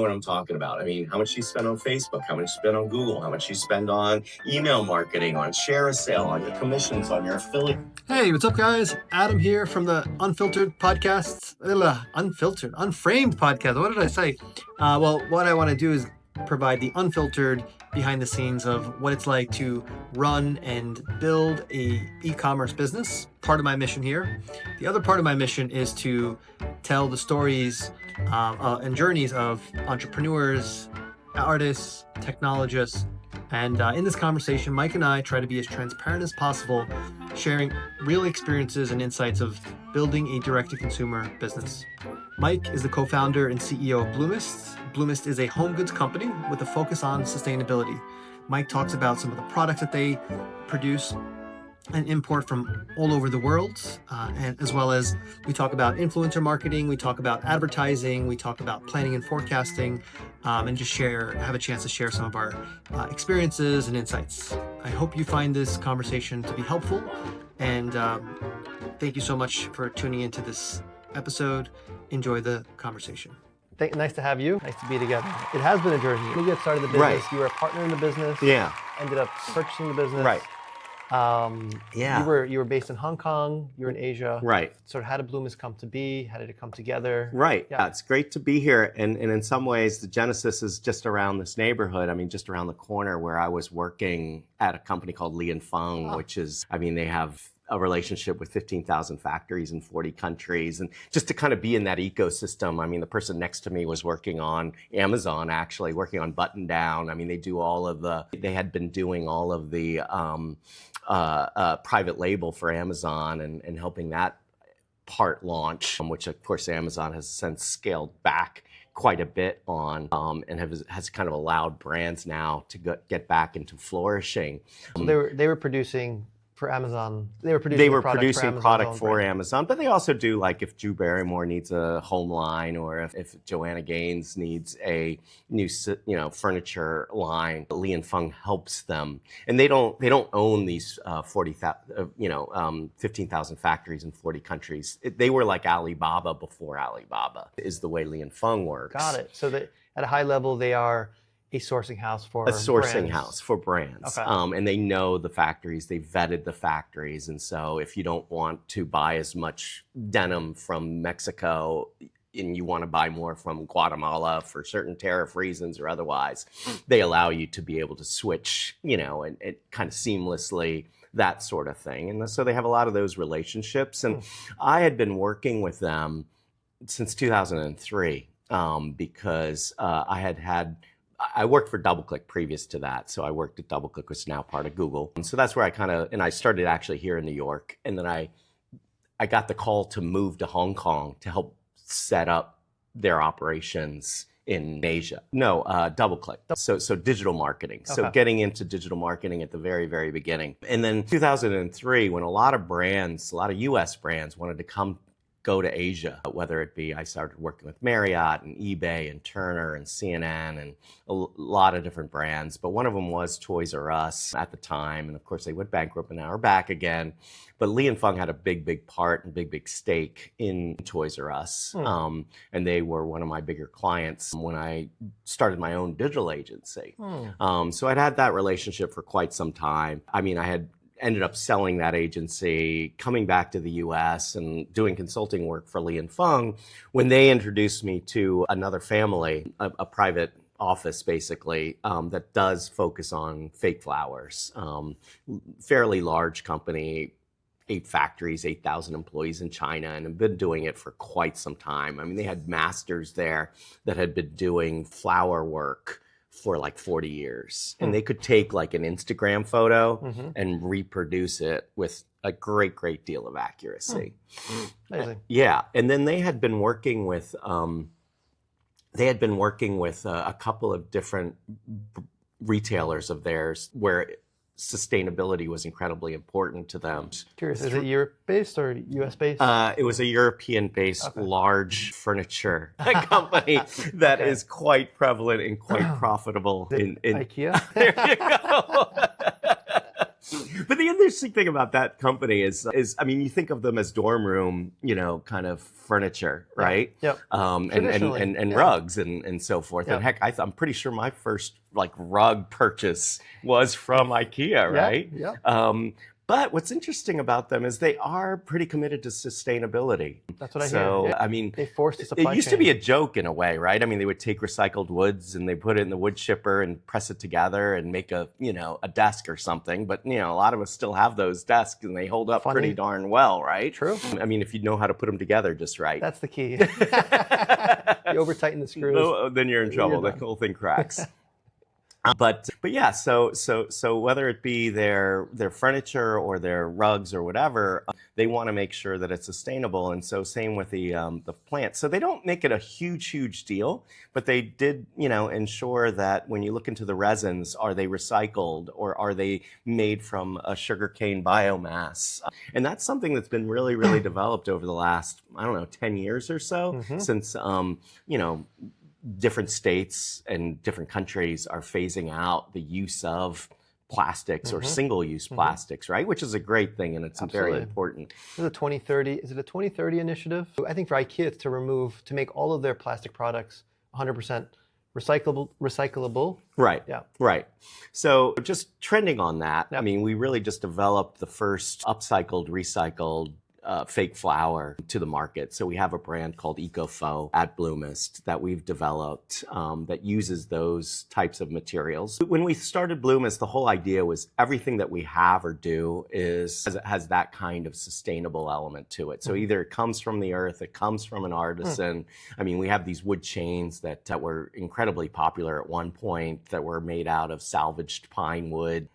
What I'm talking about. I mean, how much you spend on Facebook, how much you spend on Google, how much you spend on email marketing, on share a sale, on your commissions, on your affiliate. Hey, what's up, guys? Adam here from the Unfiltered podcasts. Unfiltered, Unframed podcast. What did I say? Well, what I want to do is provide the unfiltered behind the scenes of what it's like to run and build a e-commerce business. Part of my mission here. The other part of my mission is to tell the stories and journeys of entrepreneurs, artists, technologists. And in this conversation, Mike and I try to be as transparent as possible, sharing real experiences and insights of building a direct-to-consumer business. Mike is the co-founder and CEO of Bloomist. Bloomist is a home goods company with a focus on sustainability. Mike talks about some of the products that they produce and import from all over the world, and as well as we talk about influencer marketing, we talk about advertising, we talk about planning and forecasting, and just have a chance to share some of our experiences and insights. I hope you find this conversation to be helpful, and thank you so much for tuning into this episode. Enjoy the conversation. Nice to have you. Nice to be together. It has been a journey. You get started the business. Right. You were a partner in the business. Yeah. Ended up purchasing the business. Right. You were based in Hong Kong. You were in Asia. Right. So how did Bloomist come to be? How did it come together? Right. Yeah. It's great to be here. And in some ways, the genesis is just around this neighborhood. I mean, just around the corner where I was working at a company called Li & Fung, which is, I mean, they have a relationship with 15,000 factories in 40 countries. And just to kind of be in that ecosystem, I mean, the person next to me was working on Amazon, actually, working on Button Down. I mean, they had been doing all of the private label for Amazon and helping that part launch, which of course Amazon has since scaled back quite a bit on, and has kind of allowed brands now to get back into flourishing. So they were producing for Amazon. They were producing product for Amazon, but they also do, like, if Drew Barrymore needs a home line, or if Joanna Gaines needs a new furniture line, Li & Fung helps them. And they don't own these 15,000 factories in 40 countries. They were like Alibaba before Alibaba, is the way Li & Fung works. Got it. So at a high level, they are a sourcing house for brands. Okay. And they know the factories, they vetted the factories. And so if you don't want to buy as much denim from Mexico and you want to buy more from Guatemala for certain tariff reasons or otherwise, they allow you to be able to switch, and kind of seamlessly, that sort of thing. And so they have a lot of those relationships. And I had been working with them since 2003 because I worked for DoubleClick previous to that. So I worked at DoubleClick, which is now part of Google. And so that's where I started actually here in New York. And then I got the call to move to Hong Kong to help set up their operations in Asia. No, DoubleClick. So digital marketing. Okay. So getting into digital marketing at the very, very beginning. And then 2003, when a lot of US brands wanted to go to Asia, whether it be, I started working with Marriott and eBay and Turner and CNN and a lot of different brands, but one of them was Toys R Us at the time, and of course they went bankrupt and now are back again. But Li & Fung had a big part and big stake in Toys R Us, and they were one of my bigger clients when I started my own digital agency. So I'd had that relationship for quite some time. I mean, I had ended up selling that agency, coming back to the US and doing consulting work for Li & Fung when they introduced me to another family, a private office basically, that does focus on fake flowers. Fairly large company, 8 factories, 8,000 employees in China, and have been doing it for quite some time. I mean, they had masters there that had been doing flower work for like 40 years. And they could take like an Instagram photo and reproduce it with a great deal of accuracy. Amazing. Yeah. And then they had been working with a couple of different retailers of theirs where sustainability was incredibly important to them. Curious, is it Europe-based or US-based? It was a European-based large furniture company that is quite prevalent and quite profitable in IKEA? There you go. But the interesting thing about that company is I mean, you think of them as dorm room, kind of furniture, right? Yep. And rugs and so forth. Yep. And heck, I'm pretty sure my first rug purchase was from IKEA, right? Yeah. But what's interesting about them is they are pretty committed to sustainability. That's what I hear. So, Yeah. I mean, they forced the supply it used chain. to be a joke in a way, right? I mean, they would take recycled woods and they put it in the wood chipper and press it together and make a desk or something. But, a lot of us still have those desks and they hold up pretty darn well, right? True. I mean, if you know how to put them together just right. That's the key. You over tighten the screws. No, then you're in trouble. The whole thing cracks. But yeah, so whether it be their furniture or their rugs or whatever, they want to make sure that it's sustainable. And so same with the plant. So they don't make it a huge deal, but they did ensure that when you look into the resins, are they recycled or are they made from a sugarcane biomass? And that's something that's been really developed over the last 10 years or so since different states and different countries are phasing out the use of plastics or single-use plastics, right? Which is a great thing, and it's very important. Is it a 2030 initiative? I think for IKEA, it's to make all of their plastic products 100% recyclable. Right. Yeah. Right. So just trending on that, I mean, we really just developed the first upcycled, recycled fake flour to the market. So we have a brand called EcoFaux at Bloomist that we've developed that uses those types of materials. When we started Bloomist, the whole idea was everything that we have or do has that kind of sustainable element to it. So either it comes from the earth, it comes from an artisan. I mean, we have these wood chains that were incredibly popular at one point that were made out of salvaged pine wood.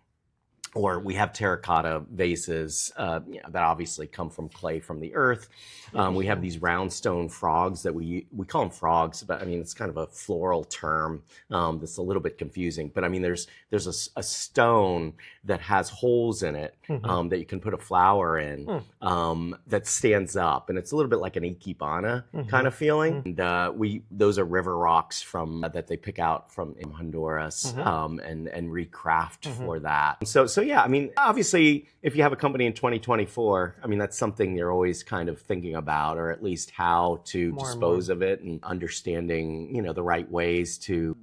Or we have terracotta vases that obviously come from clay from the earth. We have these round stone frogs that we call them frogs, but I mean, it's kind of a floral term that's a little bit confusing. But I mean, there's a stone that has holes in it that you can put a flower in that stands up. And it's a little bit like an ikebana kind of feeling. And those are river rocks that they pick out from Honduras and recraft for that. So yeah, I mean, obviously, if you have a company in 2024, I mean, that's something you're always kind of thinking about, or at least how to dispose of it and understanding, the right ways to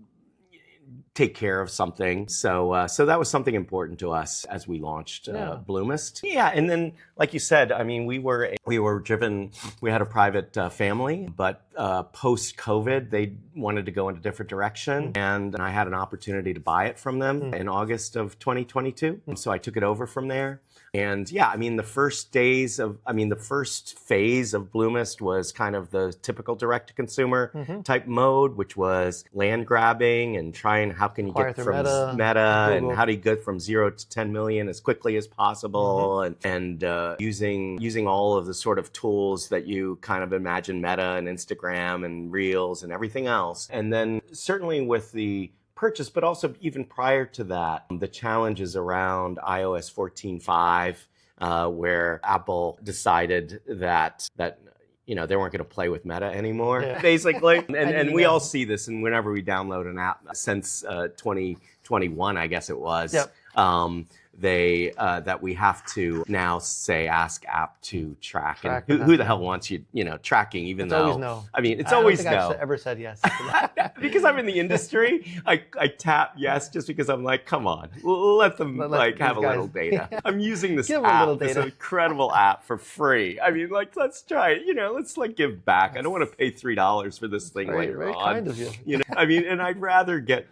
take care of something. So that was something important to us as we launched Bloomist. Yeah, and then like you said, I mean, we were driven. We had a private family, but post-COVID, they wanted to go in a different direction, and I had an opportunity to buy it from them in August of 2022. And so I took it over from there. And yeah, I mean, the first phase of Bloomist was kind of the typical direct-to-consumer type mode, which was land grabbing and trying how can you get from Meta and how do you get from 0 to 10 million as quickly as possible, and using all of the sort of tools that you kind of imagine Meta and Instagram and Reels and everything else. And then certainly with the purchase, but also even prior to that, the challenges around iOS 14.5, where Apple decided that they weren't going to play with Meta anymore, basically. And we all see this, and whenever we download an app since 2021, I guess it was. That we have to now ask app to track. And who the hell wants you tracking, even though always no. I mean, it's always no. I don't think I've ever said yes. Because I'm in the industry, I tap yes just because I'm like, come on, let them have a little data. I'm using this app, this incredible app for free. I mean, let's try it. Let's give back. I don't want to pay $3 for this thing later very on. Kind of you. I mean, and I'd rather get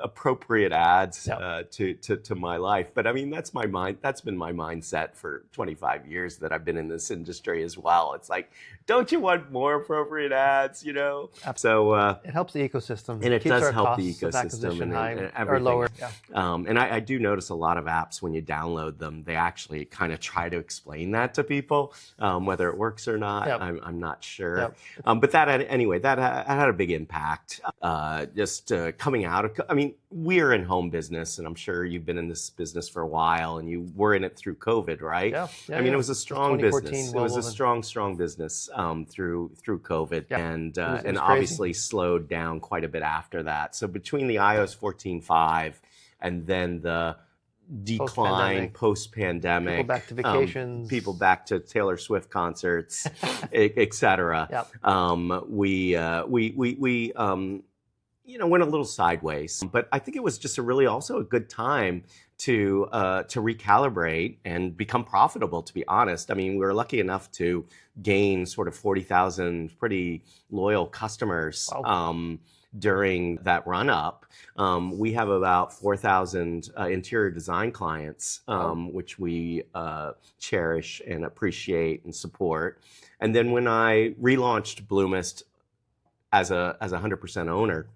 appropriate ads to my life. But I mean, that's been my mindset for 25 years that I've been in this industry as well. It's like, don't you want more appropriate ads? So it helps the ecosystem, and it keeps does help costs the ecosystem and everything. Or lower. And I do notice a lot of apps when you download them, they actually kind of try to explain that to people, whether it works or not. I'm not sure. But that had a big impact. Just coming out of, I mean, we're in home business, and I'm sure you've been in this business for a while, and you were in it through COVID, right? I mean, it was a strong business. It was a strong business through COVID, and obviously slowed down quite a bit after that. So between the iOS 14.5 and then the decline post-pandemic. People back to vacations. People back to Taylor Swift concerts, et cetera. Yep. We went a little sideways, but I think it was just also a good time to recalibrate and become profitable, to be honest. I mean, we were lucky enough to gain sort of 40,000 pretty loyal customers. Wow. During that run up. We have about 4,000 interior design clients, which we cherish and appreciate and support. And then when I relaunched Bloomist as a 100% owner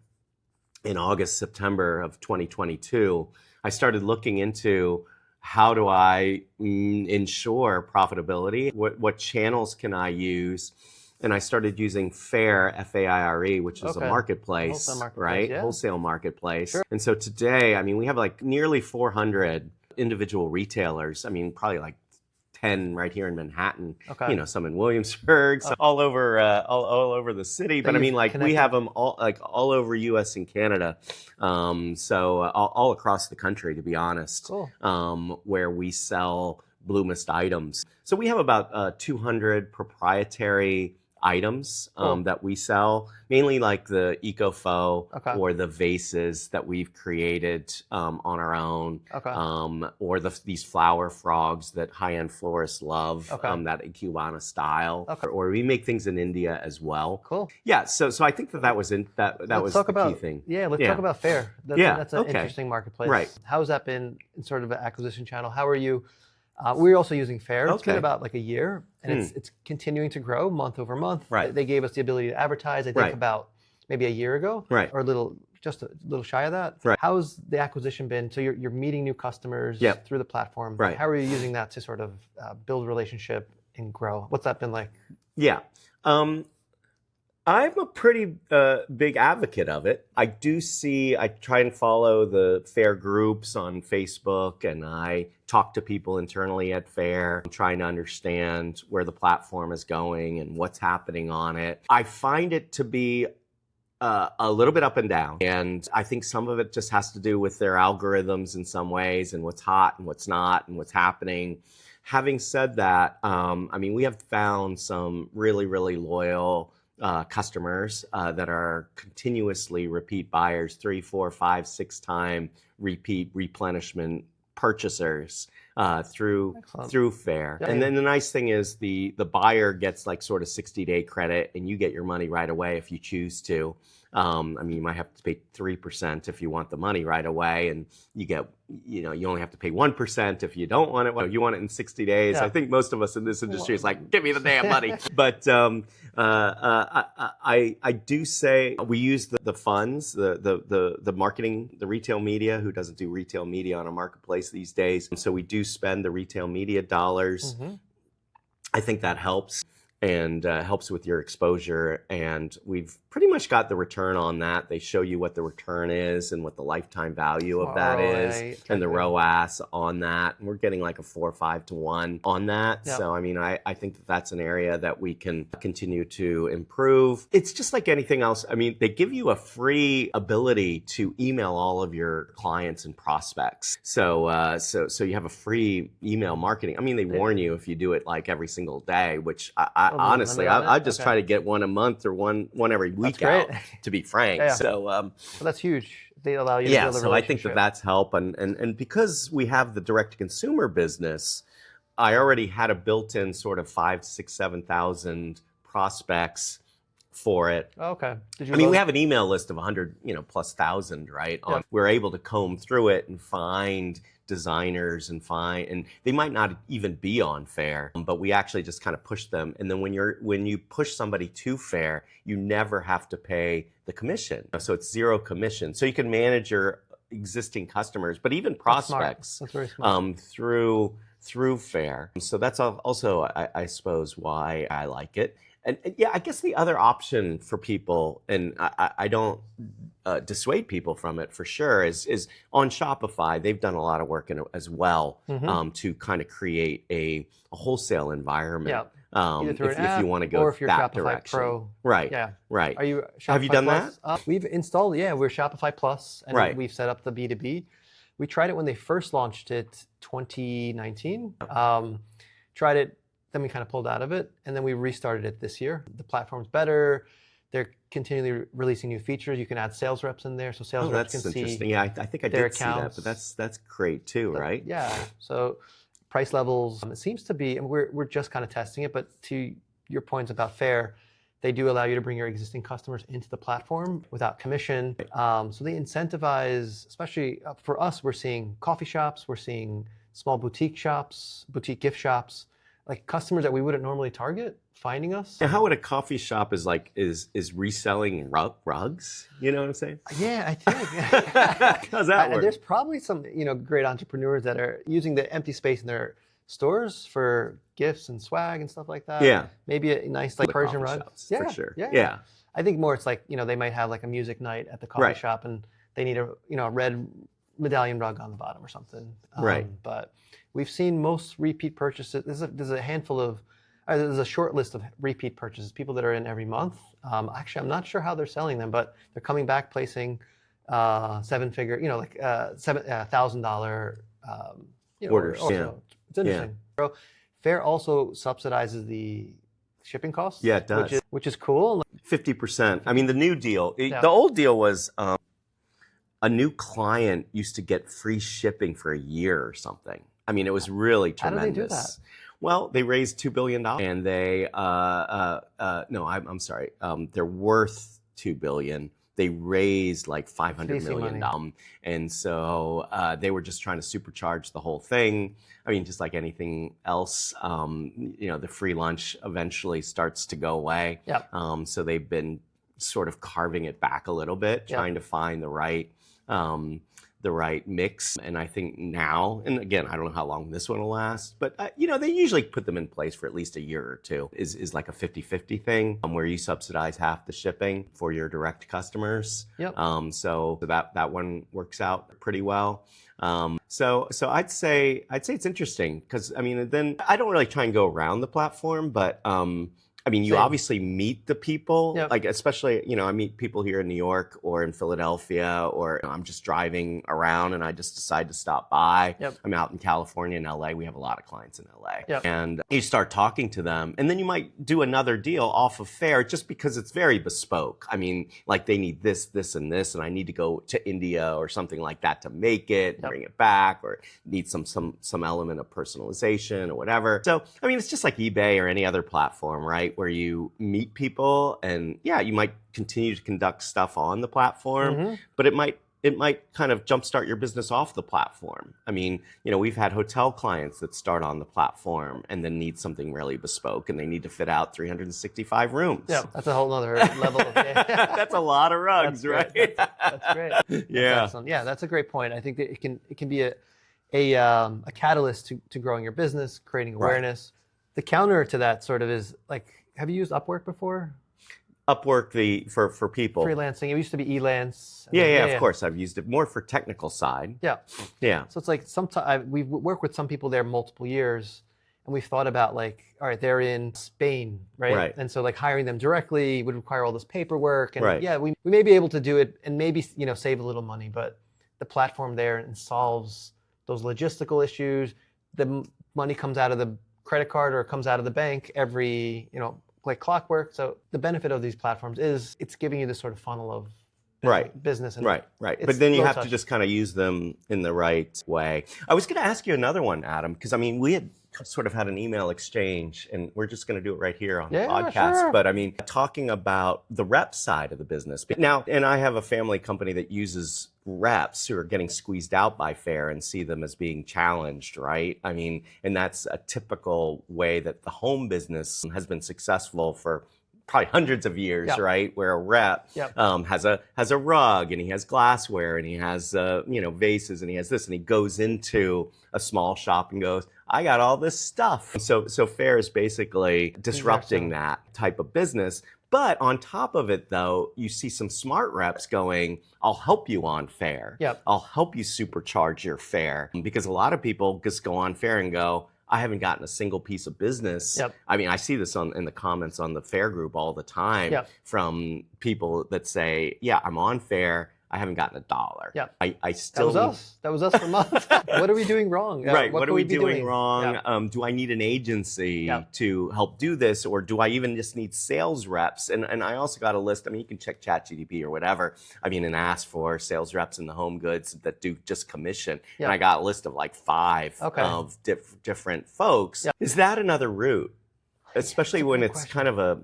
in August, September of 2022, I started looking into how do I ensure profitability? What channels can I use? And I started using Faire, F-A-I-R-E, which is a marketplace, right? Yeah. Wholesale marketplace. Sure. And so today, I mean, we have like nearly 400 individual retailers. I mean, probably like 10 right here in Manhattan. Okay. Some in Williamsburg, so all over the city. But I mean, like we have them all over U.S. and Canada, so all across the country, to be honest. Cool. Where we sell Bloomist items. So we have about 200 proprietary items that we sell, mainly like the EcoFaux or the vases that we've created on our own, or these flower frogs that high-end florists love, that Cubana style, or we make things in India as well. Cool. Yeah, so I think that was the key thing. Yeah, let's talk about Faire. That's an interesting marketplace. Right. How's that been in sort of an acquisition channel? How are you? We're also using Faire. It's been about like a year, and it's continuing to grow month over month. Right. They gave us the ability to advertise, I think, about maybe a year ago, or just a little shy of that. Right. How's the acquisition been? So you're meeting new customers through the platform. Right. How are you using that to sort of build a relationship and grow? What's that been like? Yeah. I'm a pretty big advocate of it. I try and follow the Faire groups on Facebook, and I talk to people internally at Faire, trying to understand where the platform is going and what's happening on it. I find it to be a little bit up and down. And I think some of it just has to do with their algorithms in some ways, and what's hot and what's not and what's happening. Having said that, I mean, we have found some really, really loyal customers that are continuously repeat buyers, 3, 4, 5, 6 time repeat replenishment purchasers through Faire. Yeah, and then the nice thing is the buyer gets like sort of 60-day credit, and you get your money right away if you choose to. I mean, you might have to pay 3% if you want the money right away, and you only have to pay 1% if you don't want it. Well, you want it in 60 days. I think most of us in this industry is like, give me the damn money. But I do say we use the funds, the marketing, the retail media. Who doesn't do retail media on a marketplace these days? And so we do spend the retail media dollars. I think that helps. And helps with your exposure. And we've pretty much got the return on that. They show you what the return is and what the lifetime value of that is, and the ROAS on that. And we're getting like a 4 or 5 to 1 on that. Yep. So, I mean, I think that's an area that we can continue to improve. It's just like anything else. I mean, they give you a free ability to email all of your clients and prospects. So you have a free email marketing. I mean, they warn you if you do it like every single day, which honestly, I just try to get one a month or one every week out, to be frank. Yeah. So that's huge. They allow you to build a relationship. So I think that's help. And because we have the direct-to-consumer business, I already had a built-in sort of 5, 6, 7,000 prospects for it. Okay. We have an email list of 100, plus thousand, right? We're able to comb through it and find designers and they might not even be on Faire, but we actually just kind of push them. And then when you push somebody to Faire, you never have to pay the commission. So it's 0 commission. So you can manage your existing customers, but even prospects That's very smart. through Faire. So that's also, I suppose, why I like it. And yeah, I guess the other option for people, and I don't dissuade people from it for sure, is on Shopify. They've done a lot of work in it as well to kind of create a wholesale environment. Either through if an app, you want to go or if you're that Shopify direction. Pro. Right. Yeah. Right. Are you? Have you done Plus? that? We've installed. Yeah, we're Shopify Plus, and we've set up the B2B. We tried it when they first launched it, 2019. Tried it, then we kind of pulled out of it, and then we restarted it this year. The platform's better. They're continually releasing new features. You can add sales reps in there, so sales reps can see Yeah, I think I their did see that, accounts. but that's great too, right? Yeah. So price levels, it seems to be, and we're just kind of testing it, but to your points about Fair, they do allow you to bring your existing customers into the platform without commission. So they incentivize, especially for us, we're seeing coffee shops, we're seeing small boutique shops, boutique gift shops, like customers that we wouldn't normally target finding us. And how would a coffee shop is reselling rugs? You know what I'm saying? Yeah, I think. How's that work? There's probably some great entrepreneurs that are using the empty space in their stores for gifts and swag and stuff like that. Yeah. Maybe a nice like The Persian coffee rug. shops, Yeah, for sure. Yeah. Yeah. I think more it's like, they might have like a music night at the coffee Right. shop and they need a red medallion rug on the bottom or something. Right. But we've seen most repeat purchases. There's a handful of, there's a short list of repeat purchases, people that are in every month. Actually, I'm not sure how they're selling them, but they're coming back placing seven-figure, like $1,000 Orders. or Yeah. so. It's interesting. So Fair also subsidizes the shipping costs. Yeah, it does. Which is cool. 50%. I mean, the new deal, Yeah. the old deal was a new client used to get free shipping for a year or something. I mean, it was really tremendous. How do they do that? Well, they raised $2 billion and they, no, I'm sorry. They're worth $2 billion. They raised like $500 million. And so they were just trying to supercharge the whole thing. I mean, just like anything else, the free lunch eventually starts to go away. Yep. So they've been sort of carving it back a little bit, trying to find the right mix. And I think now, and again, I don't know how long this one will last, but they usually put them in place for at least a year or two, is like a 50-50 thing where you subsidize half the shipping for your direct customers. Yep. So that one works out pretty well. So I'd say it's interesting because, I mean, then I don't really try and go around the platform, but I mean, you obviously meet the people, like especially, I meet people here in New York or in Philadelphia, or I'm just driving around and I just decide to stop by. I'm out in California and LA. We have a lot of clients in LA. And you start talking to them and then you might do another deal off of Fair just because it's very bespoke. I mean, like they need this, this, and this, and I need to go to India or something like that to make it, bring it back, or need some element of personalization or whatever. So, I mean, it's just like eBay or any other platform, right? Where you meet people and you might continue to conduct stuff on the platform, but it might kind of jumpstart your business off the platform. I mean, we've had hotel clients that start on the platform and then need something really bespoke and they need to fit out 365 rooms. Yeah, that's a whole other level of That's a lot of rugs, right? That's great. Yeah. That's that's a great point. I think that it can be a catalyst to growing your business, creating awareness. The counter to that sort of is like, have you used Upwork before? Upwork for people. Freelancing. It used to be Elance. Yeah, of course. I've used it more for technical side. Yeah. So it's like sometimes we've worked with some people there multiple years, and we've thought about like, all right, they're in Spain, right? And so like hiring them directly would require all this paperwork, and we may be able to do it and maybe save a little money, but the platform there solves those logistical issues. The money comes out of the credit card or it comes out of the bank every, like clockwork. So the benefit of these platforms is it's giving you this sort of funnel of business. And right. But then you have to just kind of use them in the right way. I was going to ask you another one, Adam, because I mean, we had sort of had an email exchange and we're just going to do it right here on the podcast. Sure. But I mean, talking about the rep side of the business. Now, and I have a family company that uses reps who are getting squeezed out by Fair and see them as being challenged, right? I mean, and that's a typical way that the home business has been successful for probably hundreds of years, right? Where a rep has a rug and he has glassware and he has vases and he has this, and he goes into a small shop and goes, I got all this stuff. So Fair is basically disrupting that type of business. But on top of it, though, you see some smart reps going, I'll help you on Fair. I'll help you supercharge your Fair. Because a lot of people just go on Fair and go, I haven't gotten a single piece of business. I mean, I see this in the comments on the Fair group all the time from people that say, I'm on Fair. I haven't gotten $1. Yeah. I still That was us for months. What are we doing wrong? Right. What could are we be doing wrong? Yeah. Do I need an agency to help do this, or do I even just need sales reps? And I also got a list. I mean, you can check ChatGPT or whatever. I mean, and ask for sales reps in the home goods that do just commission. Yeah. And I got a list of like 5 of different folks. Yeah. Is that another route? Especially when it's kind of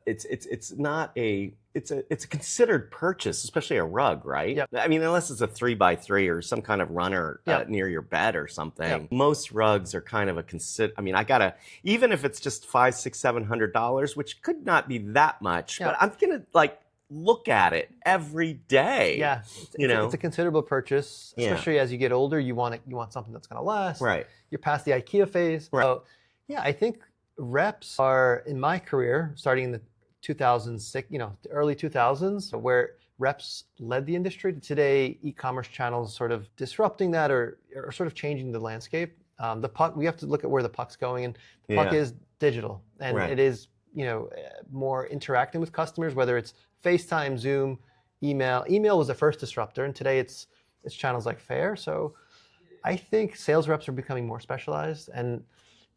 it's not a it's a considered purchase, especially a rug, right? Yep. I mean, unless it's a 3x3 or some kind of runner near your bed or something. Yep. Most rugs are kind of a I mean, I gotta, even if it's just $500, $600, $700, which could not be that much, but I'm gonna like look at it every day. Yeah, it's a considerable purchase, especially as you get older. You want something that's gonna last. Right. You're past the IKEA phase. Right. So yeah, I think reps are, in my career, starting in the 2006, the early 2000s, where reps led the industry. Today, e-commerce channels sort of disrupting that or sort of changing the landscape. The puck, we have to look at where the puck's going, and the puck is digital, and it is more interacting with customers, whether it's FaceTime, Zoom, email. Email was the first disruptor, and today it's channels like Fair. So I think sales reps are becoming more specialized, and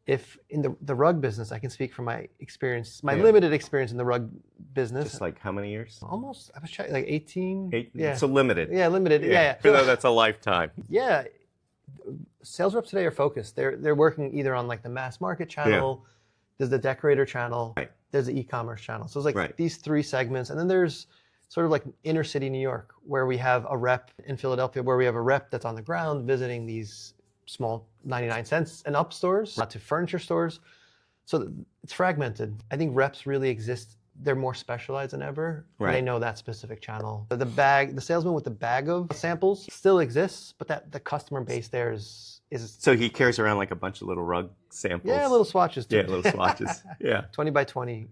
if in the rug business, I can speak from my experience, my limited experience in the rug business. Just like how many years? Almost, I was checking, like 18. Yeah. So limited. Yeah, limited. Yeah. Even though that's a lifetime. Yeah. Sales reps today are focused. They're working either on like the mass market channel, there's the decorator channel, there's the e-commerce channel. So it's like these 3 segments. And then there's sort of like inner city New York, where we have a rep in Philadelphia, where we have a rep that's on the ground visiting these small 99 cents and up stores, not to furniture stores. So it's fragmented. I think reps really exist. They're more specialized than ever. Right. And they know that specific channel. The salesman with the bag of samples still exists, but the customer base there is. So he carries around like a bunch of little rug samples. Yeah, little swatches too. Yeah, little swatches. Yeah. 20 by 20.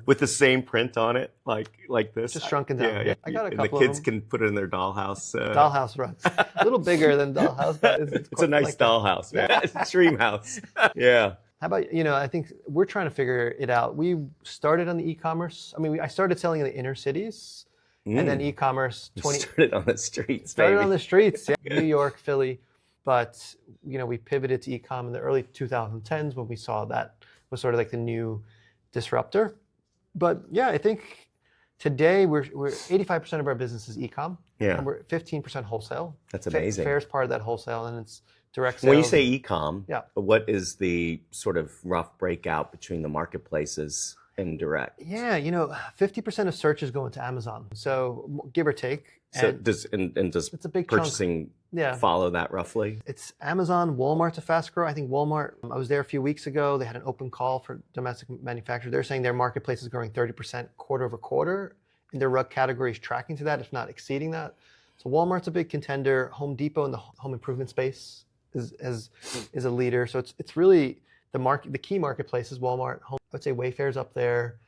With the same print on it, like this. Just shrunken down. Yeah. I got a couple and the kids can put it in their dollhouse. Dollhouse rugs. A little bigger than dollhouse, but it's a nice dollhouse, man. It's a dream house. Yeah. How about, I think we're trying to figure it out. We started on the e-commerce. I mean, I started selling in the inner cities, and then e-commerce. Started on the streets, Started on the streets, New York, Philly. But, we pivoted to e-com in the early 2010s when we saw that was sort of like the new disruptor. But yeah, I think today we're 85% of our business is e-com. Yeah. And we're 15% wholesale. That's amazing. Fair's part of that wholesale, and it's direct sales. When you say e-com, Yeah. what is the sort of rough breakout between the marketplaces and direct? Yeah, 50% of searches go into Amazon. So give or take. So does it's a big purchasing follow that roughly? It's Amazon. Walmart's a fast grower. I think Walmart, I was there a few weeks ago. They had an open call for domestic manufacturers. They're saying their marketplace is growing 30% quarter over quarter, and their rug category is tracking to that, if not exceeding that. So Walmart's a big contender. Home Depot in the home improvement space is a leader. So it's really the key marketplace is Walmart. I would say Wayfair's up there,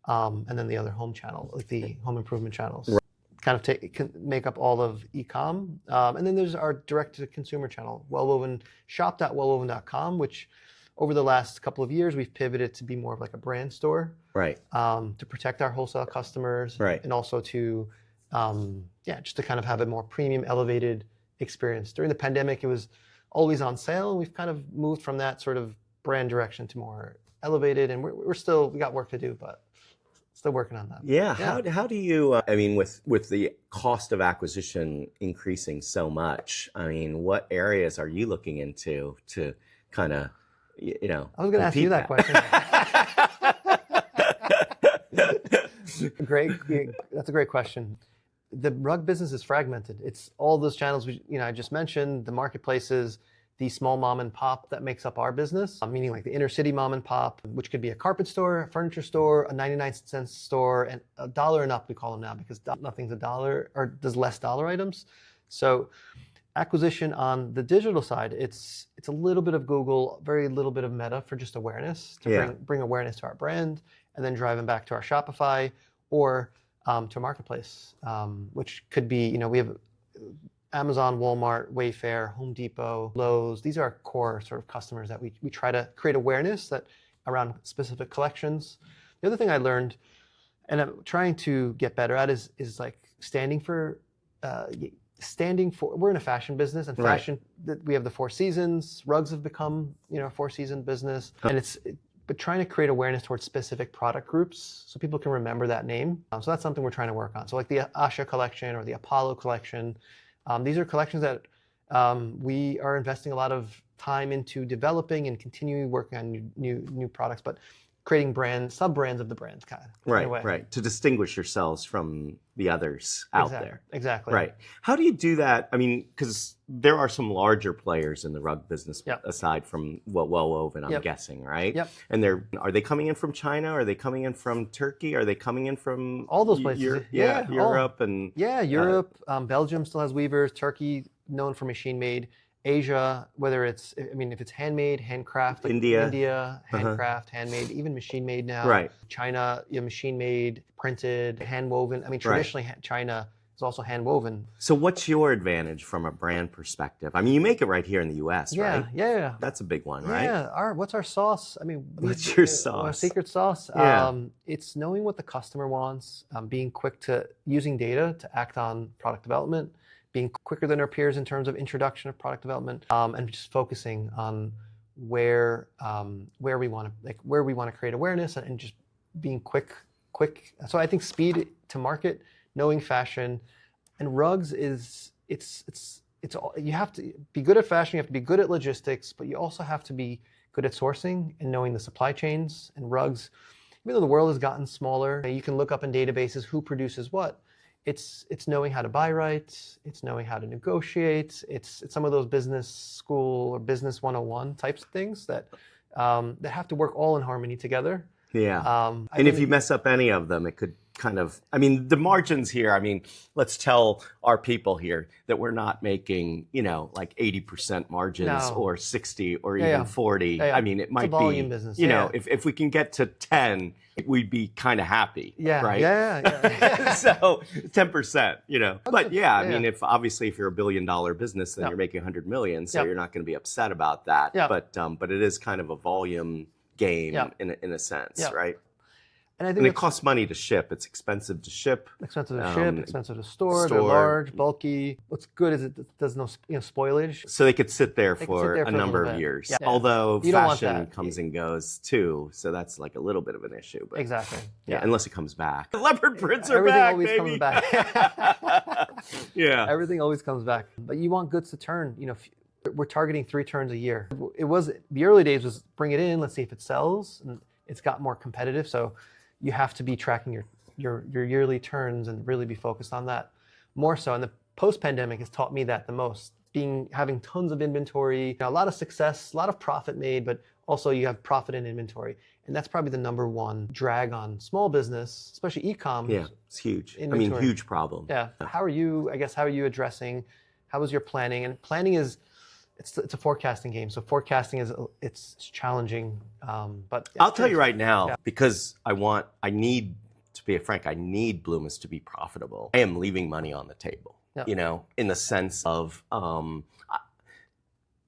and then the other home channel, like the home improvement channels. Right. Kind of can make up all of e-com. And then there's our direct-to-consumer channel, shop.wellwoven.com, which over the last couple of years, we've pivoted to be more of like a brand store. Right. To protect our wholesale customers. Right. And also to, just to kind of have a more premium, elevated experience. During the pandemic, it was always on sale. We've kind of moved from that sort of brand direction to more elevated, and we got work to do, but still working on that. Yeah. How do you, with the cost of acquisition increasing so much, what areas are you looking into to kind of, I was going to ask you that question. That's a great question. The rug business is fragmented. It's all those channels I just mentioned, the marketplaces, the small mom and pop that makes up our business, meaning like the inner city mom and pop, which could be a carpet store, a furniture store, a 99-cent store, and $1 and up we call them now, because nothing's $1 or there's less dollar items. So acquisition on the digital side, it's a little bit of Google, very little bit of Meta for just awareness, to bring awareness to our brand, and then driving back to our Shopify or to a marketplace, which could be, we have Amazon, Walmart, Wayfair, Home Depot, Lowe's. These are our core sort of customers that we try to create awareness that around specific collections. The other thing I learned, and I'm trying to get better at, is like standing for standing for, we're in a fashion business, and fashion, we have the Four Seasons. Rugs have become, a four-season business, and but trying to create awareness towards specific product groups so people can remember that name. So that's something we're trying to work on. So like the Asha collection or the Apollo collection, these are collections that we are investing a lot of time into developing and continuing working on new products, but creating sub-brands of the brands, kind of. Right. To distinguish yourselves from the others out there. Exactly. Right. How do you do that? I mean, because there are some larger players in the rug business aside from Well Woven, I'm guessing, right? Yep. And are they coming in from China? Are they coming in from Turkey? Are they coming in from all those places? Europe and Europe. Belgium still has weavers. Turkey, known for machine made. Asia, whether if it's handmade, handcraft, like India, handcraft, handmade, even machine made now. Right. China, machine made, printed, hand woven. I mean, traditionally China is also hand woven. So what's your advantage from a brand perspective? I mean, you make it right here in the US, right? Yeah. That's a big one, right? Yeah. What's our sauce? I mean, what's your sauce? Our secret sauce. Yeah. It's knowing what the customer wants, being quick to using data to act on product development, being quicker than our peers in terms of introduction of product development, and just focusing on where we want to create awareness, and just being quick. So I think speed to market, knowing fashion, and rugs it's all, you have to be good at fashion, you have to be good at logistics, but you also have to be good at sourcing and knowing the supply chains. And rugs, even though the world has gotten smaller, you can look up in databases who produces what. It's knowing how to buy right. It's knowing how to negotiate. It's some of those business school or business 101 types of things that have to work all in harmony together. Yeah. And if you mess up any of them, it could kind of, the margins here, let's tell our people here that we're not making, like 80% margins or 60 or even 40. It might be, volume business. If we can get to 10, we'd be kind of happy, right? Yeah. So 10%, But if you're $1 billion business, then you're making 100 million, so you're not going to be upset about that. But it is kind of a volume game in a sense, right? And I think it costs money to ship. It's expensive to ship. Expensive to store. They're large, bulky. What's good is it does no spoilage. So they could sit there for a number of years. Yeah. Although fashion comes and goes too, so that's like a little bit of an issue. But exactly. Yeah. Unless it comes back. The leopard prints are Everything back, always baby. comes back. Yeah. Everything always comes back. But you want goods to turn. We're targeting 3 turns a year. It was the early days was bring it in, let's see if it sells, and it's got more competitive. So you have to be tracking your yearly turns and really be focused on that more so. And the post-pandemic has taught me that the most. Having tons of inventory, a lot of success, a lot of profit made, but also you have profit in inventory. And that's probably the number one drag on small business, especially e-com. Yeah, it's huge. Inventory. Huge problem. Yeah. How are you addressing? How was your planning? And planning is, it's a forecasting game. So forecasting it's challenging. But I'll tell you right now, because I need to be frank, I need Bloomist to be profitable. I am leaving money on the table, in the sense of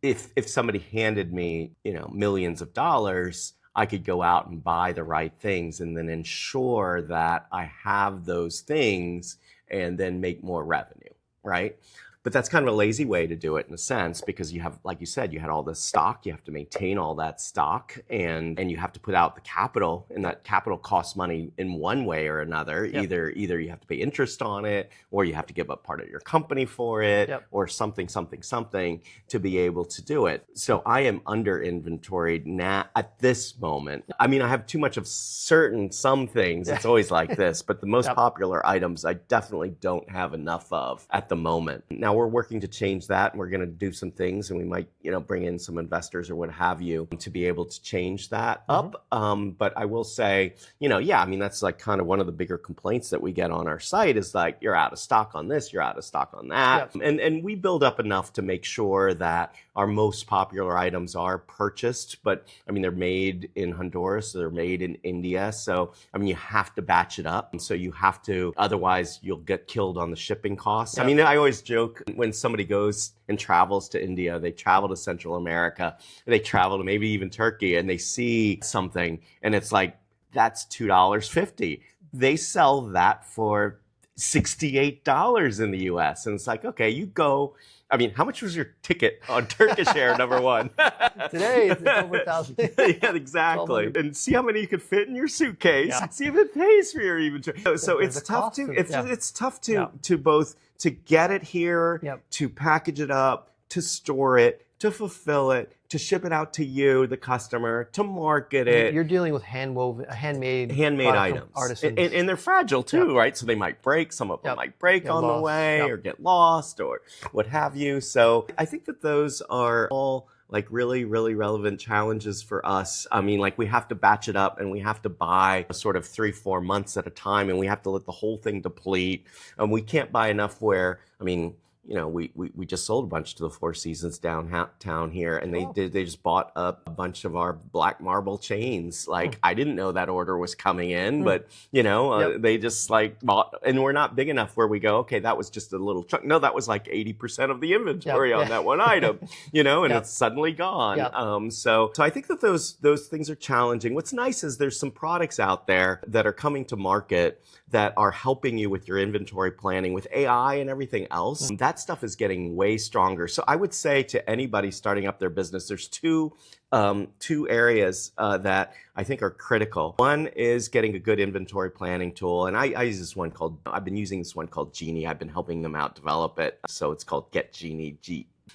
if somebody handed me, millions of dollars, I could go out and buy the right things and then ensure that I have those things and then make more revenue, right? But that's kind of a lazy way to do it in a sense, because you have, like you said, you had all this stock, you have to maintain all that stock, and you have to put out the capital, and that capital costs money in one way or another. Either you have to pay interest on it, or you have to give up part of your company for it, or something to be able to do it. So I am under inventoried now at this moment. I have too much of some things. It's always like this, but the most popular items I definitely don't have enough of at the moment. Now, we're working to change that, and we're going to do some things, and we might, bring in some investors or what have you to be able to change that up. But I will say, that's like kind of one of the bigger complaints that we get on our site is like, you're out of stock on this, you're out of stock on that. And we build up enough to make sure that our most popular items are purchased, but they're made in Honduras, they're made in India. So, you have to batch it up. And so you have to, otherwise you'll get killed on the shipping costs. I always joke, when somebody goes and travels to India, they travel to Central America, they travel to maybe even Turkey, and they see something and it's like, that's $2.50. They sell that for $68 in the US. And it's like, okay, you go. I mean, how much was your ticket on Turkish Air #1? Today it's over 1,000. Yeah, exactly. And see how many you could fit in your suitcase. Yeah. See if it pays for your inventory. So it's tough to it's tough to both to get it here, to package it up, to store it, to fulfill it, to ship it out to you, the customer, to market it. You're dealing with handmade items, artisans. And they're fragile too, right? So they might break. Some of them might break on the way or get lost or what have you. So I think that those are all like really, really relevant challenges for us. I mean, like we have to batch it up and we have to buy sort of 3-4 months at a time, and we have to let the whole thing deplete. And we can't buy enough where, I mean, you know, we just sold a bunch to the Four Seasons downtown here, and they just bought up a bunch of our black marble chains. Like I didn't know that order was coming in, but you know, they just like bought, and we're not big enough where we go, okay, that was just a little chunk. No, that was like 80% of the inventory on that one item, you know, and it's suddenly gone. So I think that those things are challenging. What's nice is there's some products out there that are coming to market that are helping you with your inventory planning with AI and everything else. That stuff is getting way stronger. So I would say to anybody starting up their business, there's two areas that I think are critical. One is getting a good inventory planning tool. And I use this one I've been using this one called Genie. I've been helping them out develop it. So it's called Get Genie,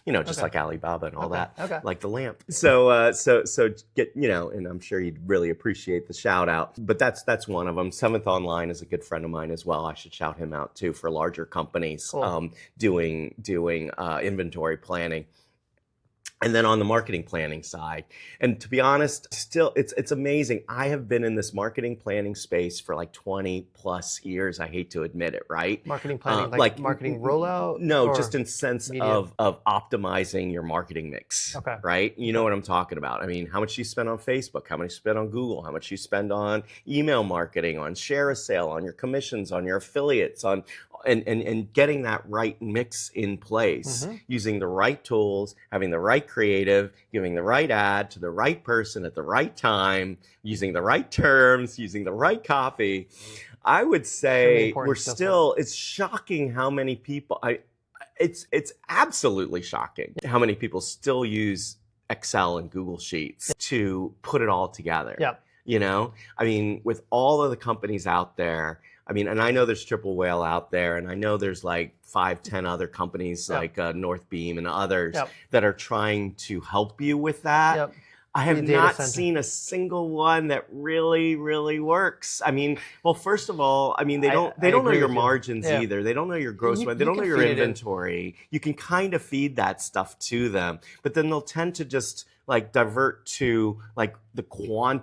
you know, just like Alibaba and all that, like the lamp. So get, you know, and I'm sure you'd really appreciate the shout out, but that's one of them. Seventh Online is a good friend of mine as well. I should shout him out too for larger companies, doing inventory planning. And then on the marketing planning side, and to be honest, still, it's amazing. I have been in this marketing planning space for like 20 plus years. I hate to admit it, right? Marketing planning, like marketing rollout? No, just in sense of optimizing your marketing mix, right? You know what I'm talking about. I mean, how much you spend on Facebook, how much you spend on Google, how much you spend on email marketing, on share a sale, on your commissions, on your affiliates, on and getting that right mix in place, using the right tools, having the right creative, giving the right ad to the right person at the right time, using the right terms, using the right copy. I would say it's shocking how many people, it's absolutely shocking how many people still use Excel and Google Sheets to put it all together. You know, I mean, with all of the companies out there, I mean, and I know there's Triple Whale out there, and I know there's like 5-10 other companies like North Beam and others that are trying to help you with that. I have not seen a single one that really, really works. I mean, well, first of all, I mean, they don't know your margins either. They don't know your gross margin. They don't know your inventory. You can kind of feed that stuff to them, but then they'll tend to just like divert to like the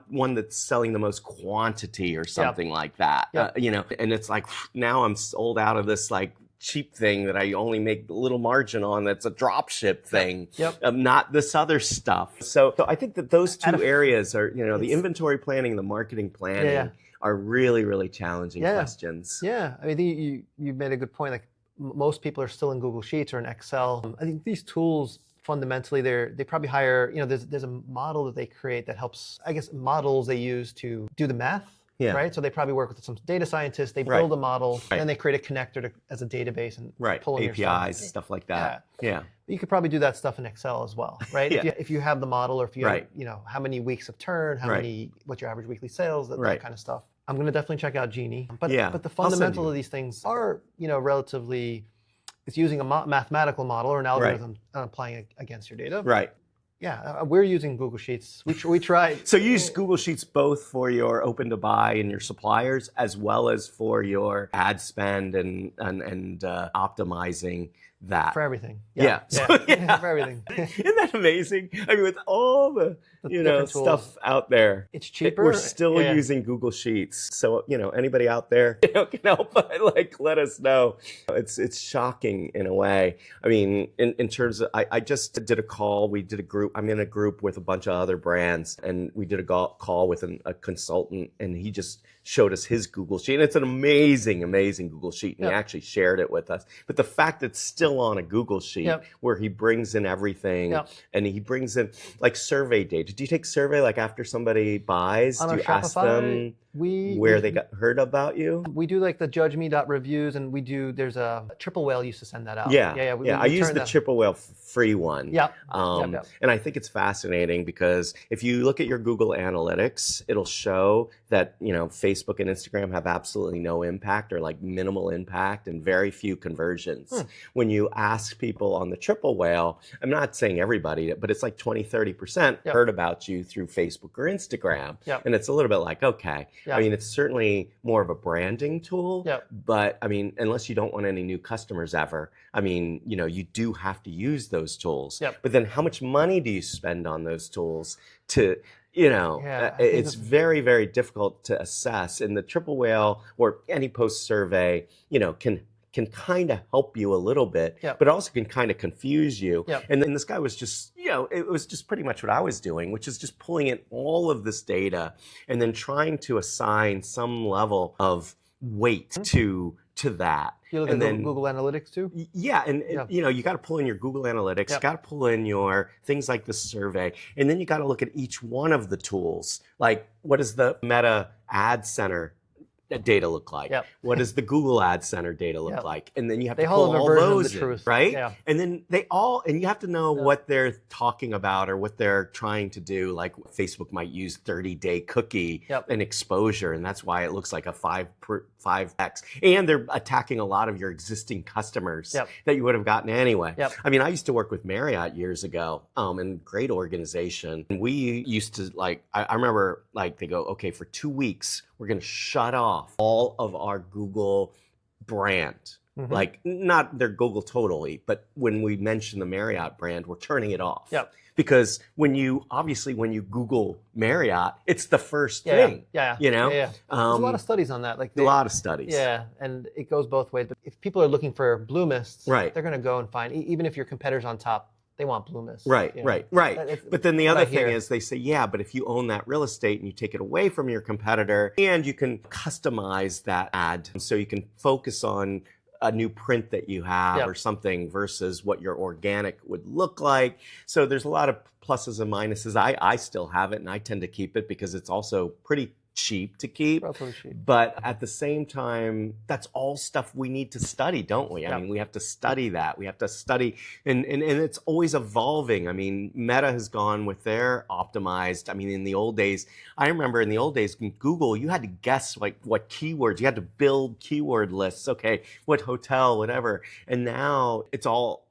one that's selling the most quantity or something like that. You know, and it's like, now I'm sold out of this like cheap thing that I only make a little margin on, that's a drop ship thing, not this other stuff. So I think that those two areas are, you know, the inventory planning, the marketing planning are really, really challenging questions. I mean, you made a good point. Like most people are still in Google Sheets or in Excel. I think these tools, fundamentally, they probably hire, you know, there's a model that they create that helps, I guess, models they use to do the math. Right. So they probably work with some data scientists. They build a model, and they create a connector as a database and pull in APIs, stuff like that. You could probably do that stuff in Excel as well, right? If you have the model, or if you have, you know, how many weeks of turn, what's your average weekly sales, that kind of stuff. I'm going to definitely check out Genie. But the fundamental of these things are, you know, relatively. It's using a mathematical model or an algorithm and applying it against your data. We're using Google Sheets. We tried. So you use Google Sheets both for your open to buy and your suppliers, as well as for your ad spend and optimizing that. For everything. For everything. Isn't that amazing? I mean, with all the you know stuff out there, it's cheaper. We're still using Google Sheets. So you know, anybody out there, you know, can help. Like, let us know. It's shocking in a way. I mean, in terms of, I just did a call. We did a group. I'm in a group with a bunch of other brands, and we did a call with a consultant, and he just showed us his Google Sheet. And it's an amazing, amazing Google Sheet. And he actually shared it with us. But the fact that it's still on a Google Sheet where he brings in everything and he brings in like survey data. Do you take survey like after somebody buys? On do you Shopify? Ask them? where they got heard about you? We do like the judgeme.reviews, and there's a Triple Whale used to send that out. Yeah. I use the Triple Whale free one. Yep. And I think it's fascinating because if you look at your Google Analytics, it'll show that, Facebook and Instagram have absolutely no impact or like minimal impact and very few conversions. When you ask people on the Triple Whale, I'm not saying everybody, but it's like 20-30% heard about you through Facebook or Instagram. And it's a little bit like, okay, I mean, it's certainly more of a branding tool, but I mean, unless you don't want any new customers ever, I mean, you do have to use those tools. But then how much money do you spend on those tools to, it's very, very difficult to assess. And the Triple Whale or any post survey, can kind of help you a little bit, but also can kind of confuse you. And then this guy was just, it was just pretty much what I was doing, which is just pulling in all of this data and then trying to assign some level of weight to that. You look at Google Analytics too? Yeah, and you got to pull in your Google Analytics, you got to pull in your things like the survey, and then you got to look at each one of the tools. Like, what does the Meta Ad Center data look like? What does the Google Ad Center data look like? And then you have to pull all those in, right? And then and you have to know what they're talking about or what they're trying to do. Like Facebook might use 30-day cookie and exposure, and that's why it looks like a 5x. And they're attacking a lot of your existing customers that you would have gotten anyway. I mean, I used to work with Marriott years ago, and great organization. And we used to I remember they go, okay, for 2 weeks, we're going to shut off all of our Google brand. Like, not their Google totally, but when we mention the Marriott brand, we're turning it off. Because when you Google Marriott, it's the first thing. There's a lot of studies on that. A lot of studies. Yeah, and it goes both ways. But if people are looking for Bloomists, they're going to go and find, even if your competitor's on top, they want Bloomist. Right. But then the other thing is they say, but if you own that real estate and you take it away from your competitor and you can customize that ad so you can focus on a new print that you have or something versus what your organic would look like. So there's a lot of pluses and minuses. I still have it and I tend to keep it because it's also pretty cheap to keep. Relatively cheap. But at the same time, that's all stuff we need to study, don't we? I mean, we have to study that. We have to study, and it's always evolving. I mean, Meta has gone with their optimized. I mean, in the old days, I remember in the old days, in Google, you had to guess what keywords. You had to build keyword lists. Okay, what hotel, whatever. And now it's all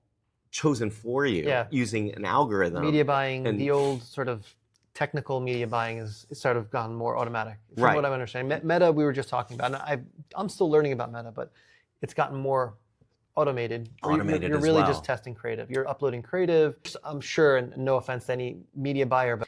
chosen for you using an algorithm. Media buying, and the old sort of technical media buying is sort of gone more automatic. From what I'm understanding. Meta, we were just talking about, and I'm still learning about Meta, but it's gotten more automated. You're really just testing creative. You're uploading creative. I'm sure, and no offense to any media buyer, but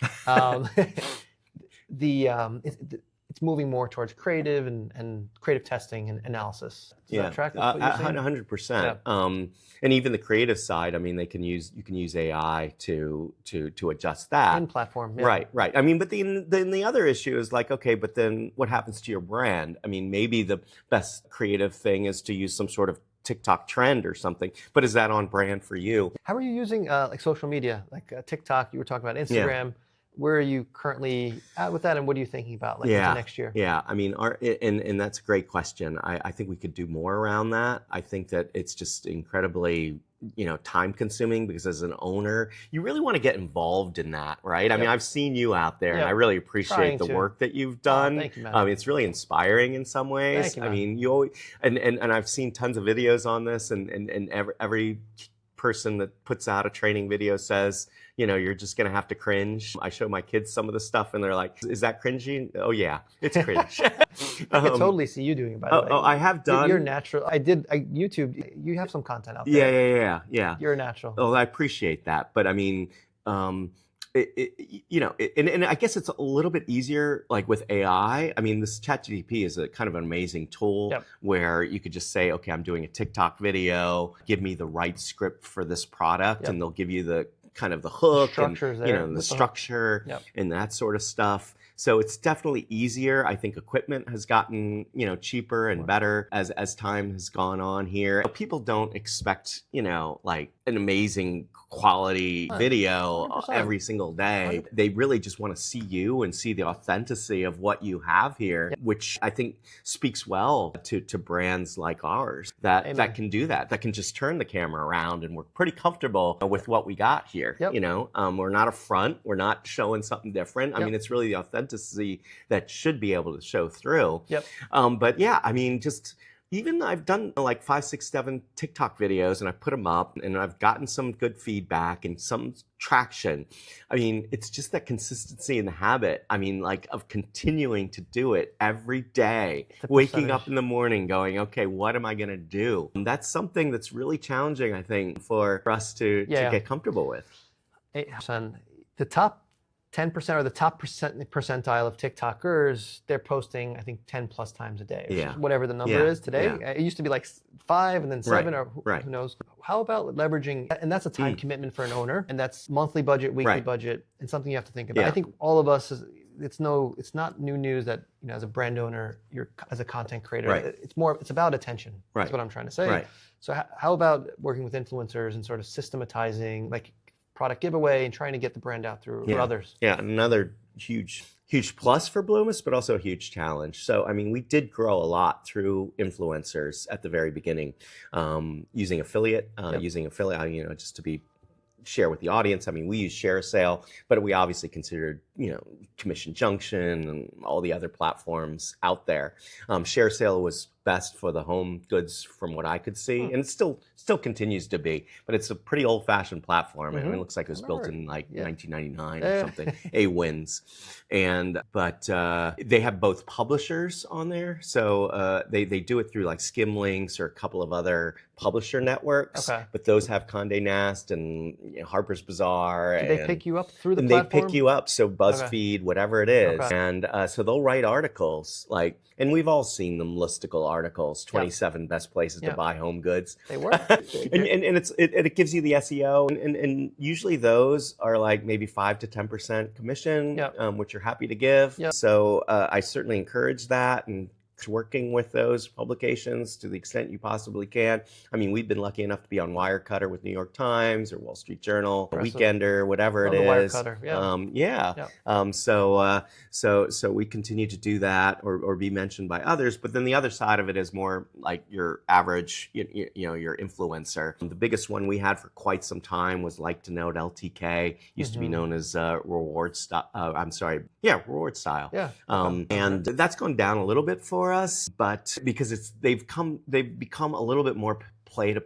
it's moving more towards creative and creative testing and analysis. Does that track with what you're saying? 100%. And even the creative side, I mean, you can use AI to adjust that. In platform, Right. I mean, but then the other issue is like, okay, but then what happens to your brand? I mean, maybe the best creative thing is to use some sort of TikTok trend or something, but is that on brand for you? How are you using like social media, like TikTok? You were talking about Instagram. Where are you currently at with that, and what are you thinking about into next year? Yeah, I mean, and that's a great question. I think we could do more around that. I think that it's just incredibly, time consuming because as an owner, you really want to get involved in that, right? I mean, I've seen you out there, and I really appreciate the work that you've done. Thank you, man. It's really inspiring in some ways. Thank you, man. I mean, you always, and I've seen tons of videos on this, and every person that puts out a training video says, you're just going to have to cringe. I show my kids some of the stuff and they're like, is that cringy? Oh yeah, it's cringe. I can totally see you doing it, by the way. Oh, I have done. You're natural. YouTube, you have some content out there. Yeah. You're a natural. Oh, I appreciate that. But I mean, and I guess it's a little bit easier like with AI. I mean, this ChatGPT is a kind of an amazing tool where you could just say, okay, I'm doing a TikTok video, give me the right script for this product, and they'll give you the kind of the hook and structure's you there know the with the hook. structure Yep. and that sort of stuff. So it's definitely easier. I think equipment has gotten, you know, cheaper and better as time has gone on here. People don't expect, you know, like an amazing quality video 100%. every single day. They really just want to see you and see the authenticity of what you have here, which I think speaks well to brands like ours that can do that, that can just turn the camera around, and we're pretty comfortable with what we got here. Yep. You know, we're not a front, we're not showing something different. I Yep. mean, it's really the authenticity that should be able to show through. Yep. But yeah, I mean, just even I've done like 5, 6, 7 TikTok videos and I put them up and I've gotten some good feedback and some traction. I mean, it's just that consistency and the habit. I mean, like of continuing to do it every day, waking up in the morning going, okay, what am I going to do? And that's something that's really challenging, I think, for us to get comfortable with. 8%. The top 10% or the top percentile of TikTokers, they're posting, I think, 10 plus times a day. Yeah. Whatever the number is today. Yeah. It used to be like 5 and then 7 or Right. who knows. How about leveraging, and that's a time commitment for an owner, and that's monthly budget, weekly budget, and something you have to think about. Yeah. I think all of us, it's not new news that, you know, as a brand owner, you're as a content creator, it's about attention. That's what I'm trying to say. Right. So how about working with influencers and sort of systematizing, like, product giveaway and trying to get the brand out through others? Yeah, another huge plus for Bloomist, but also a huge challenge. So, I mean, we did grow a lot through influencers at the very beginning, using affiliate, you know, just to share with the audience. I mean, we use Share Sale, but we obviously considered, you know, Commission Junction and all the other platforms out there. Share Sale was best for the home goods from what I could see, and it still continues to be, but it's a pretty old-fashioned platform. I mean, it looks like it was built in like 1999 or something. A-Wins. But they have both publishers on there, so they do it through like Skimlinks or a couple of other publisher networks. But those have Condé Nast and, you know, Harper's Bazaar. They pick you up through the and platform? They pick you up, so BuzzFeed, whatever it is. And so they'll write articles like, and we've all seen them, listicle articles, 27 best places to buy home goods. They work. and it gives you the SEO, and usually those are like maybe 5 to 10% commission, which you're happy to give. So I certainly encourage that, and working with those publications to the extent you possibly can. I mean, we've been lucky enough to be on Wirecutter with New York Times or Wall Street Journal, Weekender, whatever it is. So we continue to do that or be mentioned by others. But then the other side of it is more like your average, you know, your influencer. The biggest one we had for quite some time was Like to Note LTK, used to be known as Reward Style. Reward Style. And that's gone down a little bit for us, but because they've become a little bit more pay to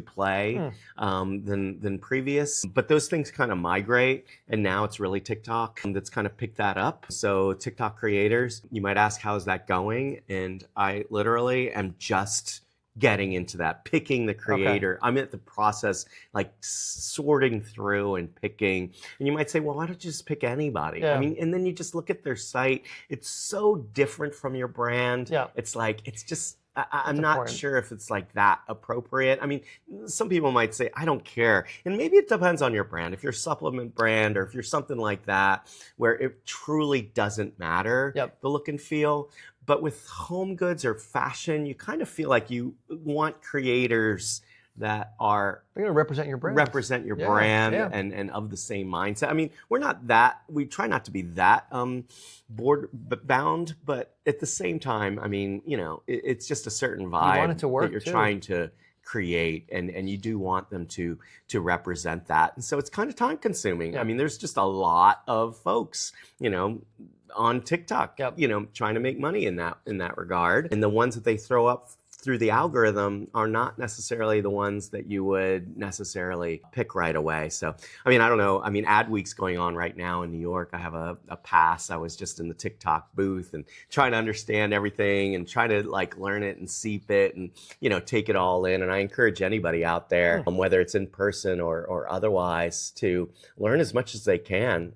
play than previous. But those things kind of migrate, and now it's really TikTok that's kind of picked that up. So TikTok creators, you might ask, how's that going? And I literally am just getting into that, picking the creator. I'm at the process, like sorting through and picking. And you might say, well, why don't you just pick anybody? I mean, and then you just look at their site. It's so different from your brand. It's like, it's just, I'm not sure if it's like that appropriate. I mean, some people might say, I don't care. And maybe it depends on your brand. If you're a supplement brand or if you're something like that, where it truly doesn't matter, the look and feel. But with home goods or fashion, you kind of feel like you want creators that are they're going to represent your brand, and of the same mindset. I mean, we try not to be that bound, but at the same time, I mean, you know, it's just a certain vibe you want it to work that you're trying to create, and you do want them to represent that. And so it's kind of time consuming. I mean, there's just a lot of folks, you know, on TikTok, you know, trying to make money in that regard. And the ones that they throw up through the algorithm are not necessarily the ones that you would necessarily pick right away. So, I mean, I don't know. I mean, Ad Week's going on right now in New York. I have a pass. I was just in the TikTok booth and trying to understand everything and trying to like learn it and seep it and, you know, take it all in. And I encourage anybody out there, whether it's in person or otherwise, to learn as much as they can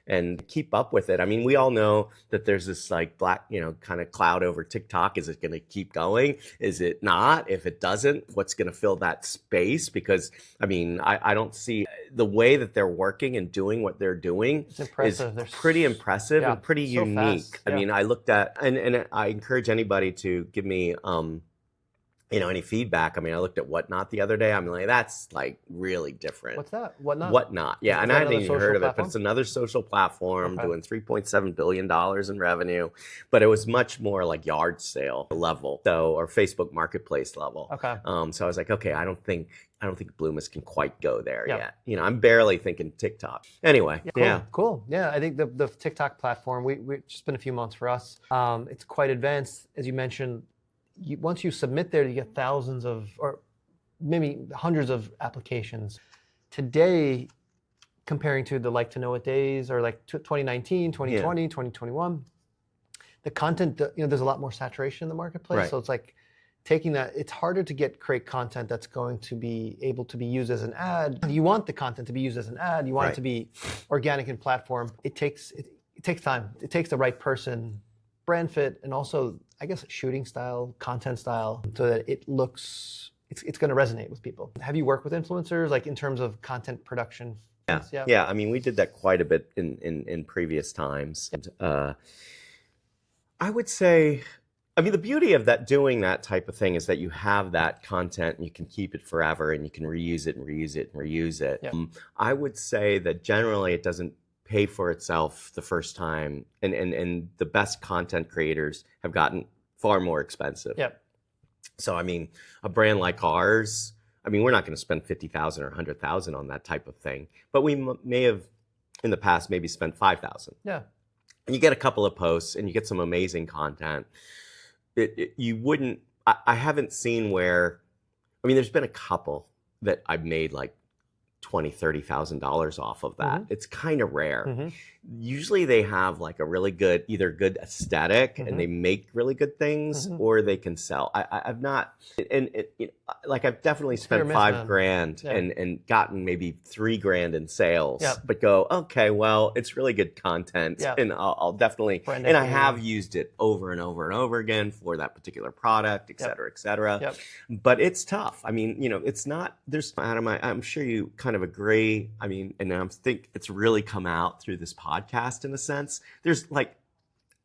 and keep up with it. I mean, we all know that there's this like black, you know, kind of cloud over TikTok. Is it going to keep going? Is it not? If it doesn't, what's going to fill that space? Because I mean, I don't see the way that they're working and doing what they're doing It's impressive. is pretty impressive and pretty so unique. fast. I mean, I looked at, and I encourage anybody to give me, any feedback. I mean, I looked at Whatnot the other day. I'm like, that's like really different. What's that? Whatnot? Whatnot. Yeah. Is And that I hadn't another even heard social of it, but platform? it's another social platform Okay. doing $3.7 billion in revenue. But it was much more like yard sale level, or Facebook marketplace level. Okay. So I was like, okay, I don't think Bloomist can quite go there Yep. yet. I'm barely thinking TikTok. Anyway, Cool. Yeah, I think the TikTok platform, it's just been a few months for us. It's quite advanced. As you mentioned, once you submit there, you get thousands of, or maybe hundreds of applications. Today, comparing to the Like to Know It days, or like 2019, 2020, 2021, the content, there's a lot more saturation in the marketplace. Right. So it's like taking that, it's harder to create content that's going to be able to be used as an ad. You want the content to be used as an ad. You want it to be organic in platform. It takes time. It takes the right person, brand fit, and also, I guess, shooting style, content style, so that it looks, it's going to resonate with people. Have you worked with influencers, like in terms of content production? Yeah. I mean, we did that quite a bit in previous times. And, I would say, I mean, the beauty of doing that type of thing is that you have that content and you can keep it forever and you can reuse it and reuse it and reuse it. Yeah. I would say that generally it doesn't pay for itself the first time, and the best content creators have gotten far more expensive. Yep. So, I mean, a brand like ours, I mean, we're not going to spend $50,000 or $100,000 on that type of thing, but we may have in the past maybe spent $5,000. Yeah. And you get a couple of posts and you get some amazing content. You wouldn't, I haven't seen where, I mean, there's been a couple that I've made like $20,000, $30,000 off of that. It's kind of rare. Usually they have like a really good, either good aesthetic and they make really good things, or they can sell. I've not, and like I've definitely spent $5,000 and gotten maybe $3,000 in sales, but go, okay, well, it's really good content, and I'll definitely, and I have used it over and over and over again for that particular product, et cetera, et cetera. But it's tough. I mean, it's not, there's, Adam, I'm sure you kind of agree. I mean, and I think it's really come out through this podcast in a sense.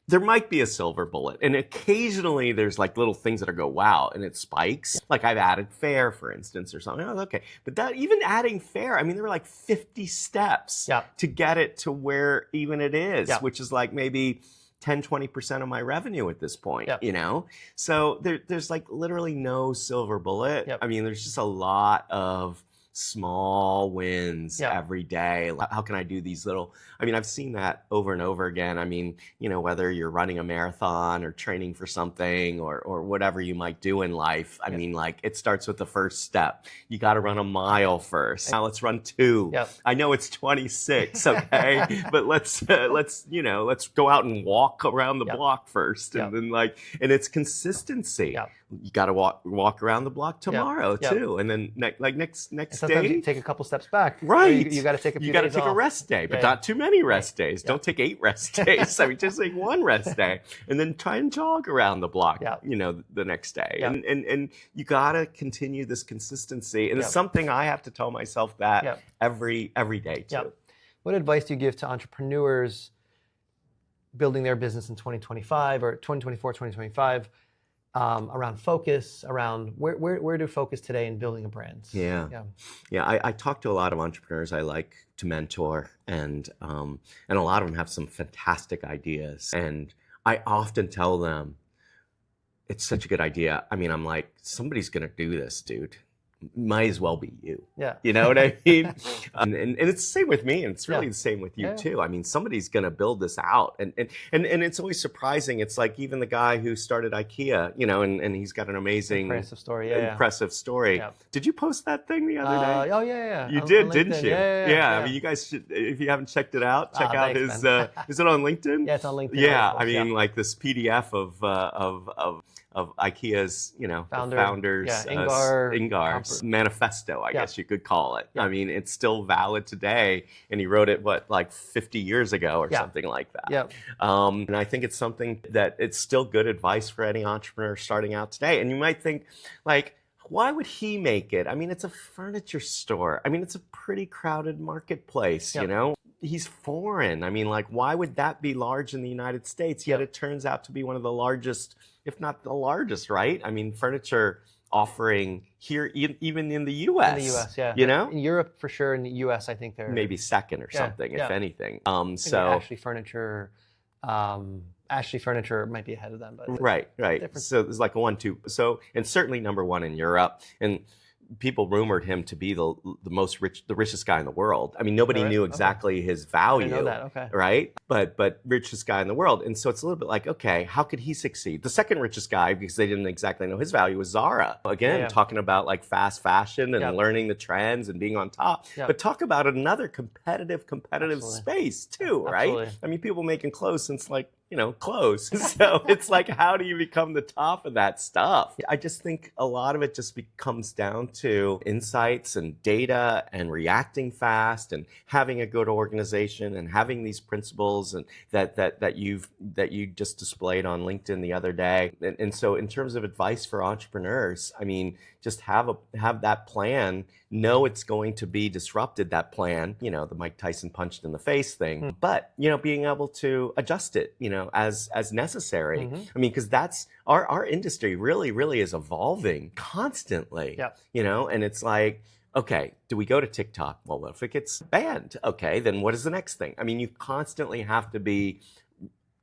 There might be a silver bullet, and occasionally there's like little things that go, wow, and it spikes. Like I've added fair, for instance, or something. Oh, okay. But that, even adding fair, I mean, there were like 50 steps to get it to where even it is, which is like maybe 10, 20% of my revenue at this point, So there's like literally no silver bullet. I mean, there's just a lot of small wins every day. How can I do these little, I mean, I've seen that over and over again. I mean, whether you're running a marathon or training for something or whatever you might do in life. I mean, like it starts with the first step. You got to run a mile first. Now let's run 2. I know it's 26. Okay. But let's go out and walk around the block first. And then and it's consistency. You got to walk around the block tomorrow too. And then next Sometimes you take a couple steps back. Right. You got to take a few days off. You got to take a rest day, but not too many rest days. Don't take 8 rest days. I mean, just like 1 rest day, and then try and jog around the block, the next day. And you got to continue this consistency. And it's something I have to tell myself that every day too. What advice do you give to entrepreneurs building their business in 2025 or 2024, 2025? Around focus, around where to focus today in building a brand? I talk to a lot of entrepreneurs I like to mentor, and a lot of them have some fantastic ideas. And I often tell them, it's such a good idea. I mean, I'm like, somebody's going to do this, dude. Might as well be you. You know what I mean? And it's the same with me, and it's really the same with you too. I mean, somebody's going to build this out, and it's always surprising. It's like even the guy who started IKEA, and he's got an amazing, impressive story. Did you post that thing the other day? Oh yeah. You did, didn't you? I mean, you guys should, if you haven't checked it out, check out his. Is it on LinkedIn? Yeah, it's on LinkedIn. Yeah, I mean, like this PDF of IKEA's, the Founder, founders, yeah, Ingar's manifesto, I guess you could call it. Yeah. I mean, it's still valid today, and he wrote it, like 50 years ago or Yeah. something like that. Yeah. And I think it's something that it's still good advice for any entrepreneur starting out today. And you might think, like, why would he make it? I mean, it's a furniture store. I mean, it's a pretty crowded marketplace, Yep. He's foreign. I mean, like, why would that be large in the United States? Yet it turns out to be one of the largest, if not the largest, right? I mean, furniture offering here, even in the U.S. In the U.S., yeah. In Europe, for sure. In the U.S., I think they're maybe second or something, if anything. So Ashley Furniture might be ahead of them, but right. different. So there's like a 1-2. So, and certainly number one in Europe, and people rumored him to be the richest guy in the world. I mean, nobody knew exactly his value. I didn't know that. Okay. Right? But richest guy in the world. And so it's a little bit like, okay, how could he succeed? The second richest guy, because they didn't exactly know his value, was Zara. Again, talking about like fast fashion and learning the trends and being on top. But talk about another competitive space too, right? I mean, people making clothes since like, clothes. So it's like, how do you become the top of that stuff? I just think a lot of it just comes down to insights and data and reacting fast and having a good organization and having these principles and that you just displayed on LinkedIn the other day. And so in terms of advice for entrepreneurs, I mean, just have that plan, know it's going to be disrupted, that plan, the Mike Tyson punched in the face thing, but, being able to adjust it, as necessary. I mean, because that's our industry really is evolving constantly, and it's like, okay, do we go to TikTok? Well, what if it gets banned? Okay, then what is the next thing? I mean, you constantly have to be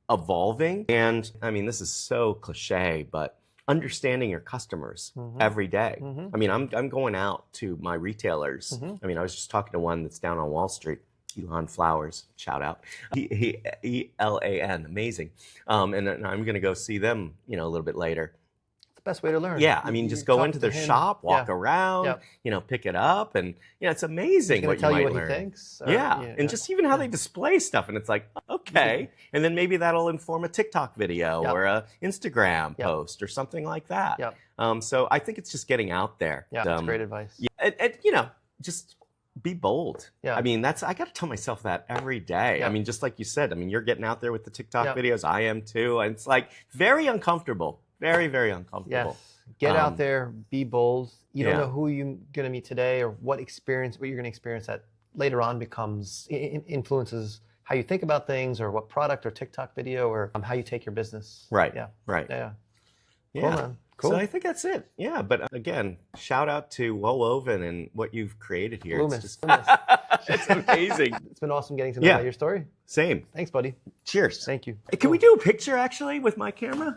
evolving. And I mean, this is so cliche, but understanding your customers every day. I mean, I'm going out to my retailers. I mean, I was just talking to one that's down on Wall Street, Elon Flowers, shout out. ELAN, amazing. And I'm going to go see them, a little bit later. It's the best way to learn. Yeah, I mean, just go into their shop, walk around, pick it up, and it's amazing what you might learn. He's going to tell you what he thinks. And just even how they display stuff, and it's like, okay, and then maybe that'll inform a TikTok video or a Instagram post or something like that. So I think it's just getting out there. Yeah, that's great advice. And just be bold. Yeah. I mean, I got to tell myself that every day. I mean, just like you said, I mean, you're getting out there with the TikTok videos. I am too. And it's like very uncomfortable. Very, very uncomfortable. Yes. Get out there, be bold. You don't know who you're going to meet today or what you're going to experience that later on influences how you think about things or what product or TikTok video or how you take your business. Right. Yeah. Right. Yeah. Yeah. Cool, man. Cool. So I think that's it. Yeah, but again, shout out to Woven and what you've created here. Bloomist. It's amazing. It's been awesome getting to know your story. Same. Thanks, buddy. Cheers. Thank you. Can we do a picture actually with my camera?